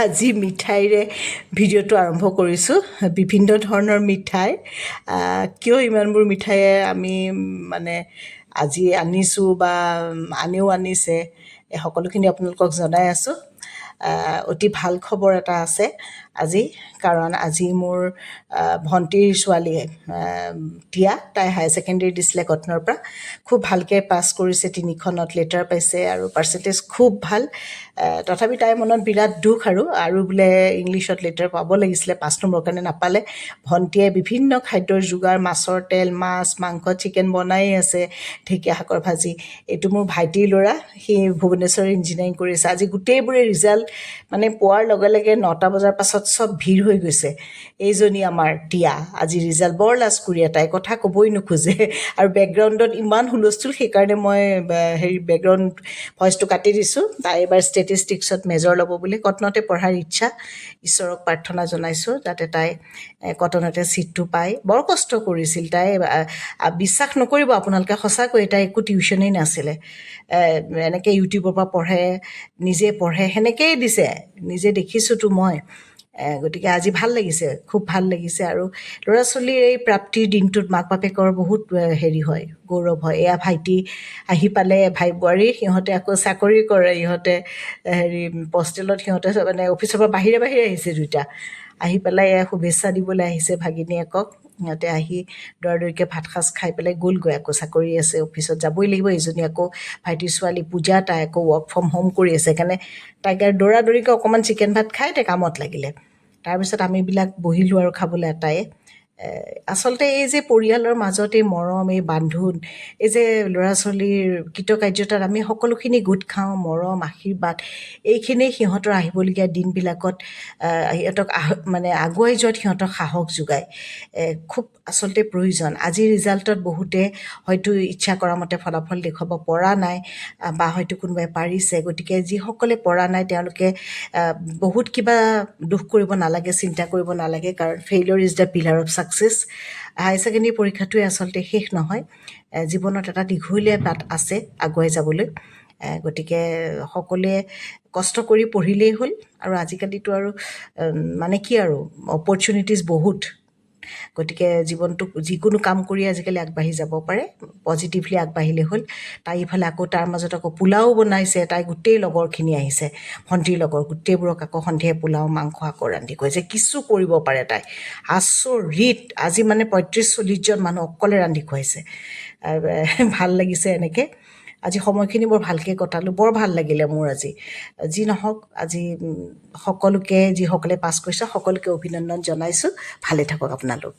আজি মিঠাইৰে ভিডিঅ'টো আৰম্ভ কৰিছোঁ। বিভিন্ন ধৰণৰ মিঠাই, কিয় ইমানবোৰ মিঠাই আমি মানে আজি আনিছোঁ বা আনেও আনিছে, এই সকলোখিনি আপোনালোকক জনাই আছোঁ। অতি ভাল খবৰ এটা আছে আজি, কাৰণ আজি মোৰ ভণ্টিৰ ছোৱালীয়ে টিয়া, তাই হায়াৰ ছেকেণ্ডেৰী দিছিলে কটনৰ পৰা, খুব ভালকৈ পাছ কৰিছে, 3খনত লেটাৰ পাইছে আৰু পাৰ্চেণ্টেজ খুব ভাল। তথাপি তাইৰ মনত বিৰাট দুখ আৰু বোলে ইংলিছত লেটাৰ পাব লাগিছিলে, 5 নম্বৰৰ কাৰণে নাপালে। ভণ্টিয়ে বিভিন্ন খাদ্যৰ যোগাৰ, মাছৰ তেল, মাছ মাংস, চিকেন বনাই আছে, ঢেকীয়া শাকৰ ভাজি। এইটো মোৰ ভাইটিৰ ল'ৰা, সি ভুৱনেশ্বৰ ইঞ্জিনিয়াৰিং কৰিছে। আজি গোটেইবোৰে ৰিজাল্ট মানে পোৱাৰ লগে লগে 9টা বজাৰ পাছত চব ভিৰ হৈ গৈছে। এইজনী আমাৰ টিয়া, আজি ৰিজাল্ট বৰ লাজকুৰীয়া, তাই কথা ক'বই নোখোজে আৰু বেকগ্ৰাউণ্ডত ইমান হুলস্থুল, সেইকাৰণে মই বেকগ্ৰাউণ্ড ভইচটো কাটি দিছোঁ। তাই এবাৰ ষ্টেটিষ্টিক্সত মেজৰ ল'ব বুলি, কটনতে পঢ়াৰ ইচ্ছা। ঈশ্বৰক প্ৰাৰ্থনা জনাইছোঁ যাতে তাই কটনতে ছিটটো পায়। বৰ কষ্ট কৰিছিল তাই, বিশ্বাস নকৰিব আপোনালোকে, সঁচাকৈ তাই একো টিউশ্যনেই নাছিলে। এনেকৈ ইউটিউবৰ পৰা পঢ়ে, নিজে পঢ়ে, সেনেকৈয়ে দিছে, নিজে দেখিছোঁতো মই। গতিকে আজি ভাল লাগিছে, খুব ভাল লাগিছে। আৰু ল'ৰা ছোৱালীৰ এই প্ৰাপ্তিৰ দিনটোত মাক বাপেকৰ বহুত হেৰি হয়, গৌৰৱ হয়। এয়া ভাইটি আহি পালে, ভাই বোৱাৰী, সিহঁতে আকৌ চাকৰি কৰে, ইহঁতে পষ্টেলত, সিহঁতে মানে অফিচৰ পৰা বাহিৰে বাহিৰে আহিছে দুইটা, আহি পেলাই এয়া শুভেচ্ছা দিবলৈ আহিছে ভাগিনীয়েকক। সিহঁতে আহি দৌৰাদৌৰিকৈ ভাত সাজ খাই পেলাই গ'লগৈ, আকৌ চাকৰি আছে, অফিচত যাবই লাগিব। এইজনী আকৌ ভাইটিৰ ছোৱালী পূজা, তাই আকৌ ৱৰ্ক ফ্ৰম হোম কৰি আছে, সেইকাৰণে তাইক আৰু দৌৰাদৌৰিকৈ অকণমান চিকেন ভাত খাই তাই কামত লাগিলে। তাৰপিছত আমিবিলাক বহিলোঁ আৰু খাবলৈ এটাই। আচলতে এই যে পৰিয়ালৰ মাজত এই মৰম, এই বান্ধোন, এই যে ল'ৰা ছোৱালীৰ কৃতকাৰ্যতাত আমি সকলোখিনি গোট খাওঁ, মৰম আশীৰ্বাদ, এইখিনিয়ে সিহঁতৰ আহিবলগীয়া দিনবিলাকত সিহঁতক মানে আগুৱাই যোৱাত সিহঁতক সাহস যোগায়। খুব আচলতে প্ৰয়োজন। আজিৰ ৰিজাল্টত বহুতে হয়তো ইচ্ছা কৰা মতে ফলাফল দেখুৱাব পৰা নাই, বা হয়তো কোনোবাই পাৰিছে। গতিকে যিসকলে পৰা নাই তেওঁলোকে বহুত কিবা দুখ কৰিব নালাগে, চিন্তা কৰিব নালাগে, কাৰণ failure is the pillar of success. Higher secondary পৰীক্ষাটোৱে আচলতে শেষ নহয়, জীৱনত এটা দীঘলীয়া বাট আছে আগুৱাই যাবলৈ। গতিকে সকলোৱে কষ্ট কৰি পঢ়িলেই হ'ল। আৰু আজিকালিতো আৰু মানে কি আৰু অপৰচুনিটিজ বহুত, গতিকে জীৱনটোক যিকোনো কাম কৰি আজিকালি আগবাঢ়ি যাব পাৰে, পজিটিভলি আগবাঢ়িলে হ'ল। তাই ইফালে আকৌ তাৰ মাজত আকৌ পোলাও বনাইছে, তাই গোটেই লগৰখিনি আহিছে, ভণ্টিৰ লগৰ গোটেইবোৰক আকৌ সন্ধিয়া পোলাও মাংস আকৌ ৰান্ধি খুৱাইছে। কিছু কৰিব পাৰে তাই, আচৰিত। আজি মানে 35-40জন মানুহ অকলে ৰান্ধি খুৱাইছে। ভাল লাগিছে এনেকৈ। আজি সময়খিনি বৰ ভালকৈ কটালোঁ, বৰ ভাল লাগিলে মোৰ আজি। যি নহওক, আজি সকলোকে, যিসকলে পাছ কৰিছে সকলোকে অভিনন্দন জনাইছোঁ। ভালে থাকক আপোনালোক।